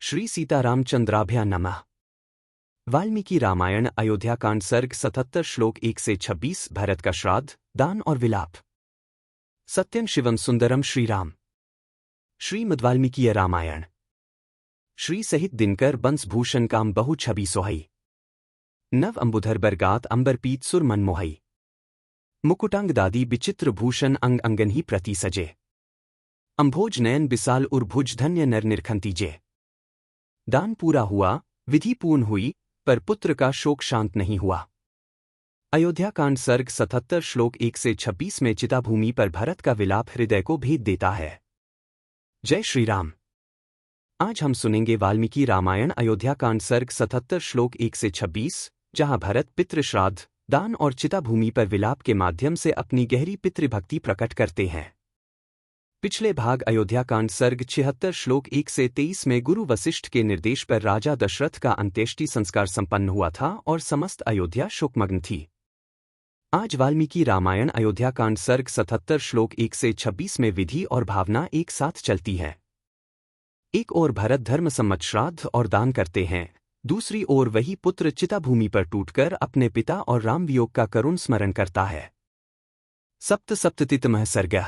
श्री सीतारामचंद्राभ्या नमः। वाल्मीकि रामायण अयोध्या कांड सर्ग 77 श्लोक 1 से 26। भरत का श्राद्ध, दान और विलाप। सत्यं शिवम सुंदरम श्रीराम। श्रीमद्वाल्मीकीय रामायण। श्री सहित दिनकर बंसभूषण काम बहु छवि सोहई। नव अंबुधर बरगात अंबरपीत सुर मन मोहई। मुकुटांग दादी विचित्र भूषण अंग अंगन ही प्रति सजे। अंभोज नयन बिसाल उर्भुज धन्य नर निरखंतीजे। दान पूरा हुआ, विधि पूर्ण हुई, पर पुत्र का शोक शांत नहीं हुआ। अयोध्या कांड सर्ग 77 श्लोक 1 से 26 में चिताभूमि पर भरत का विलाप हृदय को भेद देता है। जय श्री राम। आज हम सुनेंगे वाल्मीकि रामायण अयोध्या कांड सर्ग 77 श्लोक 1 से 26, जहां भरत पितृश्राद्ध, दान और चिताभूमि पर विलाप के माध्यम से अपनी गहरी पितृभक्ति प्रकट करते हैं। पिछले भाग अयोध्या कांड सर्ग 76 श्लोक 1 से 23 में गुरु वशिष्ठ के निर्देश पर राजा दशरथ का अंत्येष्टि संस्कार संपन्न हुआ था और समस्त अयोध्या शोकमग्न थी। आज वाल्मीकि रामायण अयोध्या कांड सर्ग 77 श्लोक 1 से 26 में विधि और भावना एक साथ चलती है। एक ओर भरत धर्मसम्मत श्राद्ध और दान करते हैं, दूसरी ओर वही पुत्र चिताभूमि पर टूटकर अपने पिता और राम वियोग का करुण स्मरण करता है। सप्ततितमः सर्ग।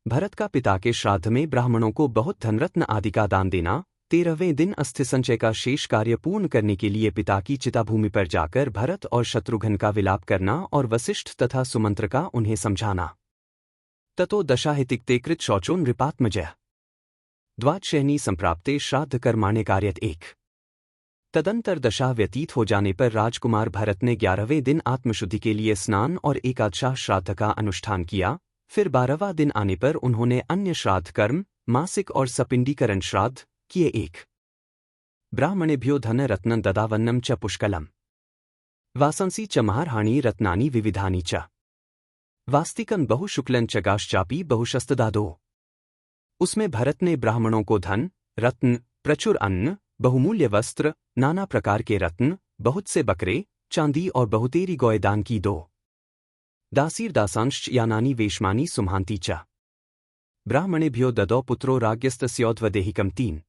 भरत का पिता के श्राद्ध में ब्राह्मणों को बहुत धनरत्न आदि का दान देना, 13वें दिन अस्थि संचय का शेष कार्य पूर्ण करने के लिए पिता की चिताभूमि पर जाकर भरत और शत्रुघ्न का विलाप करना और वशिष्ठ तथा सुमंत्र का उन्हें समझाना। ततो दशाहितिक्ते कृत शौचो नृपात्मजः द्वादशैनी संप्राप्ते श्राद्ध कर्माण्य कार्यत एक। तदंतर दशा व्यतीत हो जाने पर राजकुमार भरत ने 11वें दिन आत्मशुद्धि के लिए स्नान और एकादशाह श्राद्ध का अनुष्ठान किया। फिर 12वां दिन आने पर उन्होंने अन्य श्राद्ध कर्म, मासिक और सपिंडीकरण श्राद्ध किए एक। ब्राह्मणेभ्यो धन रत्नं ददावन्नं च पुष्कलम् वासंसी च महार्हाणि रत्नानि विविधानि च वास्तिकं बहुशुक्लं च गाश्चापि बहुशस्तदादो। उसमें भरत ने ब्राह्मणों को धन, रत्न, प्रचुर अन्न, बहुमूल्य वस्त्र, नाना प्रकार के रत्न, बहुत से बकरे, चांदी और बहुतेरी गौएं दान की दो। दासीर्दासांश्च यानानि वेश्मानि सुम्हांति च ब्राह्मणेभ्यो ददौ पुत्रो राज्ञस्तस्योध्वदेहिकं 3।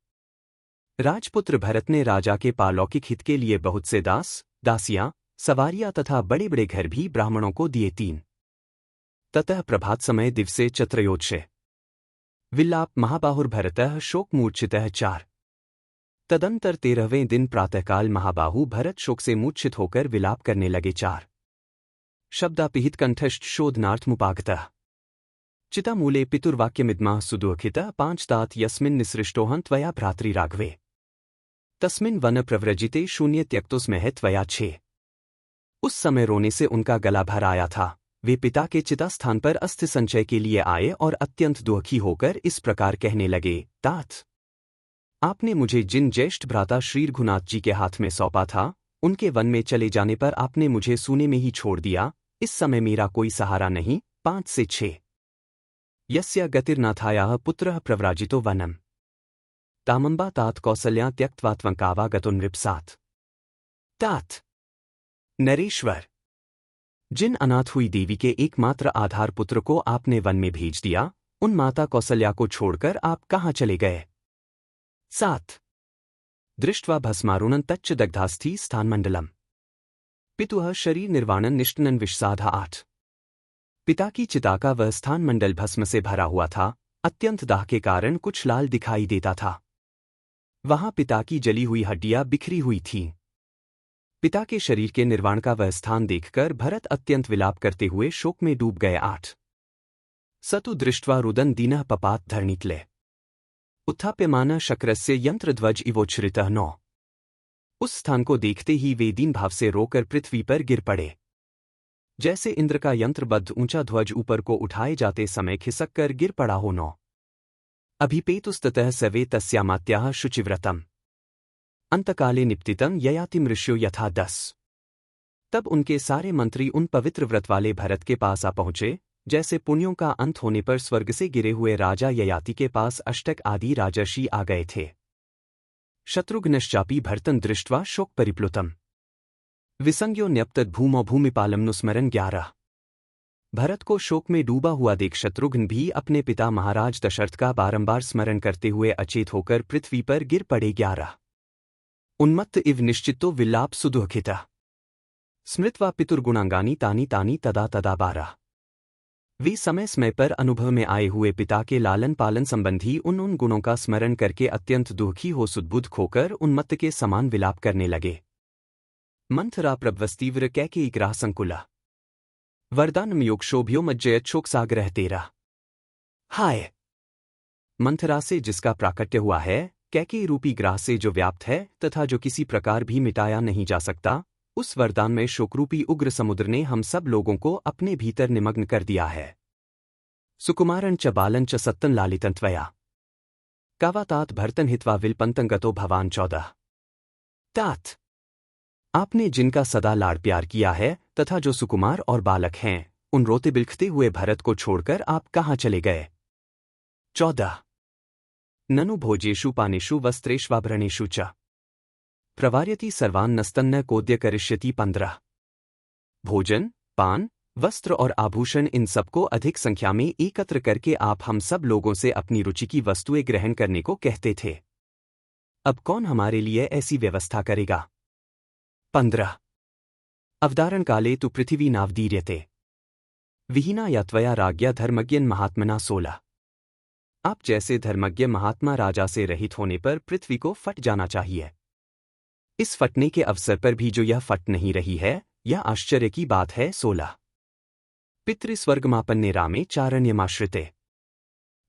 राजपुत्र भरत ने राजा के पारलौकिक हित के लिए बहुत से दास, दासियां, सवारियां तथा बड़े बड़े घर भी ब्राह्मणों को दिए 3। ततः प्रभात समय दिवसे चत्रयोदशे विलाप महाबाहुर्भरतः शोकमूर्छितः 4। तदंतर 13वें दिन प्रातःकाल महाबाहु भरत शोक से मूर्छित होकर विलाप करने लगे 4। शब्दापिहित कंठश्च शोधनार्थमुपागतः चितामूले पितुर्वाक्यमिद्मा सुदुःखितः 5 तात यस्मिन् निसृष्टोऽहं त्वया भ्रातृराघवे तस्मिन् वन प्रव्रजिते शून्य त्यक्तोस्महे त्वया 6। उस समय रोने से उनका गला भर आया था। वे पिता के चितास्थान पर अस्थि संचय के लिए आए और अत्यंत दुखी होकर इस प्रकार कहने लगे, तात, आपने मुझे जिन ज्येष्ठ भ्राता श्री रघुनाथ जी के हाथ में सौंपा था, उनके वन में चले जाने पर आपने मुझे सूने में ही छोड़ दिया। इस समय मेरा कोई सहारा नहीं। 5 से 6। यस्य गतिर्नाथायाः पुत्रः प्रव्राजितो वनम् तामंबा तात कौसल्या त्यक्त्वा त्वंकावा गतो नृपसात्। तात, नरेश्वर, जिन अनाथ हुई देवी के एकमात्र आधार पुत्र को आपने वन में भेज दिया, उन माता कौसल्या को छोड़कर आप कहाँ चले गए। 7। दृष्ट्वा भस्मारुणं तच्च दग्धास्थि स्थानमंडलम् पितुः शरीर निर्वाणन निष्टनन विषसाधा 8। पिता की चिता का वह स्थान मंडल भस्म से भरा हुआ था। अत्यंत दाह के कारण कुछ लाल दिखाई देता था। वहां पिता की जली हुई हड्डियां बिखरी हुई थीं। पिता के शरीर के निर्वाण का वह स्थान देखकर भरत अत्यंत विलाप करते हुए शोक में डूब गए 8। सतु दृष्ट्वा रुदन दीनः पपात धरणीतले उत्थाप्यमानः शक्रस्य यंत्रध्वज इवोच्छ्रितः 9। उस स्थान को देखते ही वे दीन भाव से रोकर पृथ्वी पर गिर पड़े। जैसे इंद्र का यंत्रबद्ध ऊंचा ध्वज ऊपर को उठाए जाते समय खिसक कर गिर पड़ा हो 9। अभिपेतुस्ततः सवे तस्यामात्याः शुचिव्रतम् अंतकाले निपतितं ययाति मृष्यो यथा 10। तब उनके सारे मंत्री उन पवित्र व्रत वाले भरत के पास आ पहुंचे, जैसे पुण्यों का अंत होने पर स्वर्ग से गिरे हुए राजा ययाति के पास अष्टक आदि राजर्षि आ गए थे। शत्रुघ्नश्चापि भरतं दृष्ट्वा शोक परिप्लुतम् विसंज्ञो न्यप्तद् भूमौ भूमिपालं नुस्मरन् 11। भरत को शोक में डूबा हुआ देख शत्रुघ्न भी अपने पिता महाराज दशरथ का बारंबार स्मरण करते हुए अचेत होकर पृथ्वी पर गिर पड़े। 11 उन्मत्त इव निश्चितो विलाप सुदुःखिता स्मृत्वा पितुर्गुणांगानी तानी तानी तदा तदा। 12 वे समय समय पर अनुभव में आए हुए पिता के लालन पालन संबंधी उन गुणों का स्मरण करके अत्यंत दुखी हो सुदबुद्ध खोकर उन्मत्त के समान विलाप करने लगे। मंथरा प्रभवस्तीव्र कैकेयी ग्राह संकुला वरदानम योग शोभ्यो मज्जयत शोक सागरह तेरा। हाय! मंथरा से जिसका प्राकट्य हुआ है, कैकेयी रूपी ग्राह से जो व्याप्त है तथा जो किसी प्रकार भी मिटाया नहीं जा सकता, उस वरदान में शोकरूपी उग्र समुद्र ने हम सब लोगों को अपने भीतर निमग्न कर दिया है। सुकुमारं च बालं च सत्तं लालितं त्वया कावातात भर्तन हित्वा विलपन्तं गतो भवान। 14 तात आपने जिनका सदा लाड़ प्यार किया है तथा जो सुकुमार और बालक हैं, उन रोते बिलखते हुए भरत को छोड़कर आप कहाँ चले गए। 14 ननु भोजेषु पानेषु वस्त्रेष्वाभरणेषु च प्रवार्यति सर्वान् नस्तन्न कोद्य करिष्यति। 15 भोजन, पान, वस्त्र और आभूषण इन सबको अधिक संख्या में एकत्र करके आप हम सब लोगों से अपनी रुचि की वस्तुएं ग्रहण करने को कहते थे। अब कौन हमारे लिए ऐसी व्यवस्था करेगा। 15 अवधारण काले तु पृथिवी नावदीर्यते विहीना या त्वया राज्ञा धर्मज्ञन महात्मना। 16 आप जैसे धर्मज्ञ महात्मा राजा से रहित होने पर पृथ्वी को फट जाना चाहिए। इस फटने के अवसर पर भी जो यह फट नहीं रही है, यह आश्चर्य की बात है। 16 पितृस्वर्गमापन्ने रामे चारण्यमाश्रिते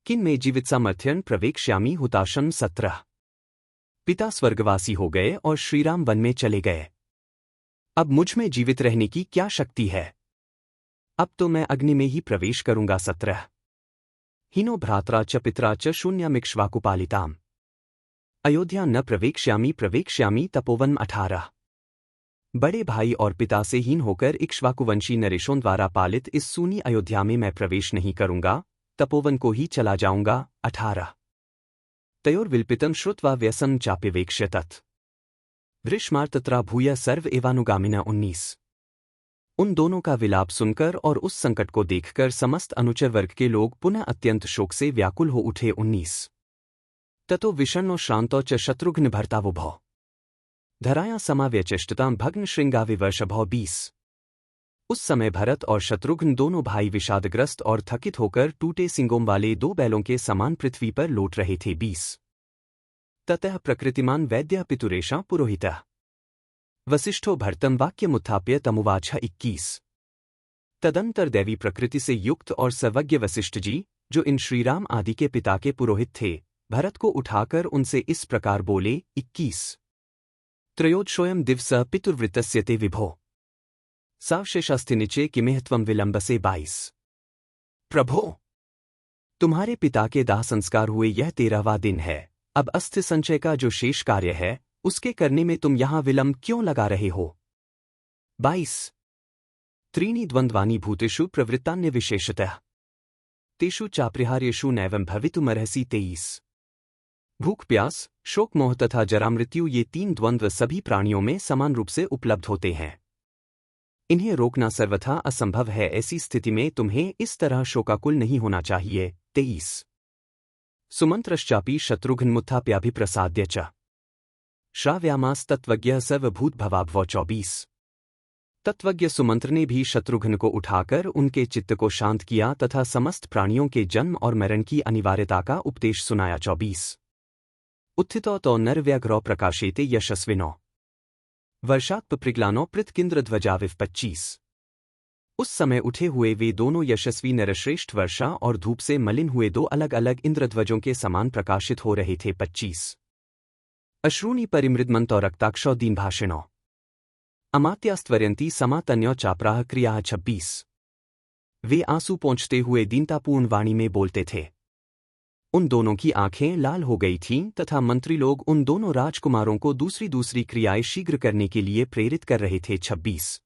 किन में जीवित सामर्थ्यन प्रवेक्ष्यामि हुताशम। 17 पिता स्वर्गवासी हो गए और श्रीराम वन में चले गए, अब मुझ में जीवित रहने की क्या शक्ति है। अब तो मैं अग्नि में ही प्रवेश करूंगा। 17 हीनो भ्रात्रा च पित्रा च शून्यमिक्ष्वाकुपालिताम अयोध्या न प्रवेक्ष्यामि तपोवन। 18 बड़े भाई और पिता से हीन होकर इक्ष्वाकुवंशी नरेशों द्वारा पालित इस सूनी अयोध्या में मैं प्रवेश नहीं करूंगा, तपोवन को ही चला जाऊंगा। 18 तयोर्विल्पितं श्रुत्वा व्यसनं चाप्यवेक्ष्यतत् वृष्मार्तत्रा भूय सर्व एवानुगामिना। 19 उन दोनों का विलाप सुनकर और उस संकट को देखकर समस्त अनुचर वर्ग के लोग पुनः अत्यंत शोक से व्याकुल हो उठे। 19 ततो विषण्णो श्रांतो च शत्रुघ्न भर्तावुभौ धराया समाव्यचेष्टतां भग्न श्रृंगाविवर्षभौ। 20 उस समय भरत और शत्रुघ्न दोनों भाई विषादग्रस्त और थकित होकर टूटे सिंगों वाले 2 बैलों के समान पृथ्वी पर लौट रहे थे। 20 ततः प्रकृतिमान वैद्य पितुरेषा पुरोहितः वसिष्ठो भर्तम वाक्यमुत्थाप्य तमुवाच। 21 तदंतर दैवी प्रकृति से युक्त और सर्वज्ञ वसिष्ठ जी, जो इन श्रीराम आदि के पिता के पुरोहित थे, भरत को उठाकर उनसे इस प्रकार बोले। 21 त्रयोदशोऽयं दिवसः पितुर्वृत्तस्य ते विभो सावशेषास्थिनिचे किमेह त्वं विलंबसे। 22 प्रभो, तुम्हारे पिता के दाह संस्कार हुए यह 13वां दिन है, अब अस्थि संचय का जो शेष कार्य है उसके करने में तुम यहां विलंब क्यों लगा रहे हो। 22 त्रीणि द्वंद्वानि भूतेषु प्रवृत्तान्य विशेषतः तेषु चाप्रिहार्येषु नैवं भवितुमर्हसि। 23 भूख, प्यास, शोक, मोह तथा जरा मृत्यु ये 3 द्वंद्व सभी प्राणियों में समान रूप से उपलब्ध होते हैं, इन्हें रोकना सर्वथा असंभव है। ऐसी स्थिति में तुम्हें इस तरह शोकाकुल नहीं होना चाहिए। 23 सुमंत्रश्चापि शत्रुघ्नमुत्थाप्याभिप्रसाद्य च श्राव्यामास तत्वज्ञः सर्वभूतभवाभवो। 24 तत्वज्ञ सुमंत्र ने भी शत्रुघ्न को उठाकर उनके चित्त को शांत किया तथा समस्त प्राणियों के जन्म और मरण की अनिवार्यता का उपदेश सुनाया। 24 उत्थितो तो नरव्यघ्रो प्रकाशेते यशस्विनो वर्षात्पृग्लानो पृथकिंद्रध्वजाविव। 25 उस समय उठे हुए वे दोनों यशस्वी नरश्रेष्ठ वर्षा और धूप से मलिन हुए 2 अलग अलग इंद्रध्वजों के समान प्रकाशित हो रहे थे। 25 अश्रूणि परिमृद्मन्तो रक्ताक्षो दीनभाषिणो अमात्यास्त्वर्यन्ति समातन्यो चापराह क्रियाः। 26 वे आंसू पोंछते हुए दीनतापूर्ण वाणी में बोलते थे, उन दोनों की आंखें लाल हो गई थीं तथा मंत्री लोग उन दोनों राजकुमारों को दूसरी क्रियाएं शीघ्र करने के लिए प्रेरित कर रहे थे। 26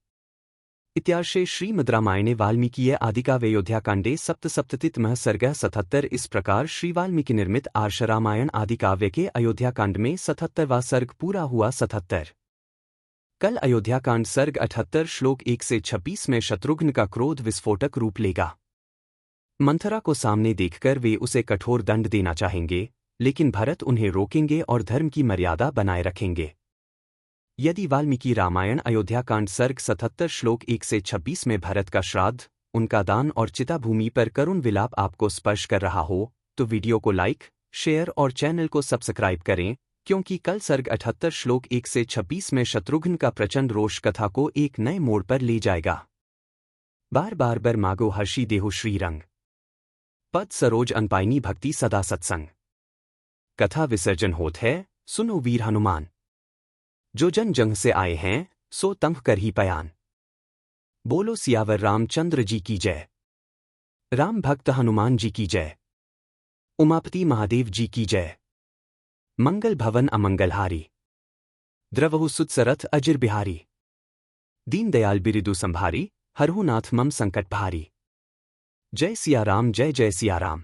इत्यार्षे श्रीमद् रामायणे वाल्मीकीय आदिकाव्ययोध्याकाण्डे सप्तसप्ततितमः सर्गः 77। इस प्रकार श्री वाल्मीकि निर्मित आर्ष रामायण आदिकाव्य के अयोध्याकांड में 77वां सर्ग पूरा हुआ। 77। कल अयोध्याकांड सर्ग 78 श्लोक 1 से 26 में शत्रुघ्न का क्रोध विस्फोटक रूप लेगा। मंथरा को सामने देखकर वे उसे कठोर दंड देना चाहेंगे, लेकिन भरत उन्हें रोकेंगे और धर्म की मर्यादा बनाए रखेंगे। यदि वाल्मीकि रामायण अयोध्याकांड सर्ग 77 श्लोक 1 से 26 में भरत का श्राद्ध, उनका दान और चिता भूमि पर करुण विलाप आपको स्पर्श कर रहा हो, तो वीडियो को लाइक, शेयर और चैनल को सब्सक्राइब करें, क्योंकि कल सर्ग 78 श्लोक 1 से 26 में शत्रुघ्न का प्रचंड रोष कथा को एक नए मोड़ पर ले जाएगा। बार बार बर मागो हर्षी देहु श्रीरंग, पद सरोज अनपाइनी भक्ति सदा सत्संग। कथा विसर्जन होत है, सुनो वीर हनुमान। जो जन जंग से आए हैं, सो तंभ कर ही पयान। बोलो सियावर रामचंद्र जी की जय। राम भक्त हनुमान जी की जय। उमापति महादेव जी की जय। मंगल भवन अमंगलहारी, द्रवहु सुतसरथ अजिर बिहारी। दीन दयाल बिरिदु संभारी, हरहु नाथ मम संकट भारी। जय सिया राम, जय जय सिया राम।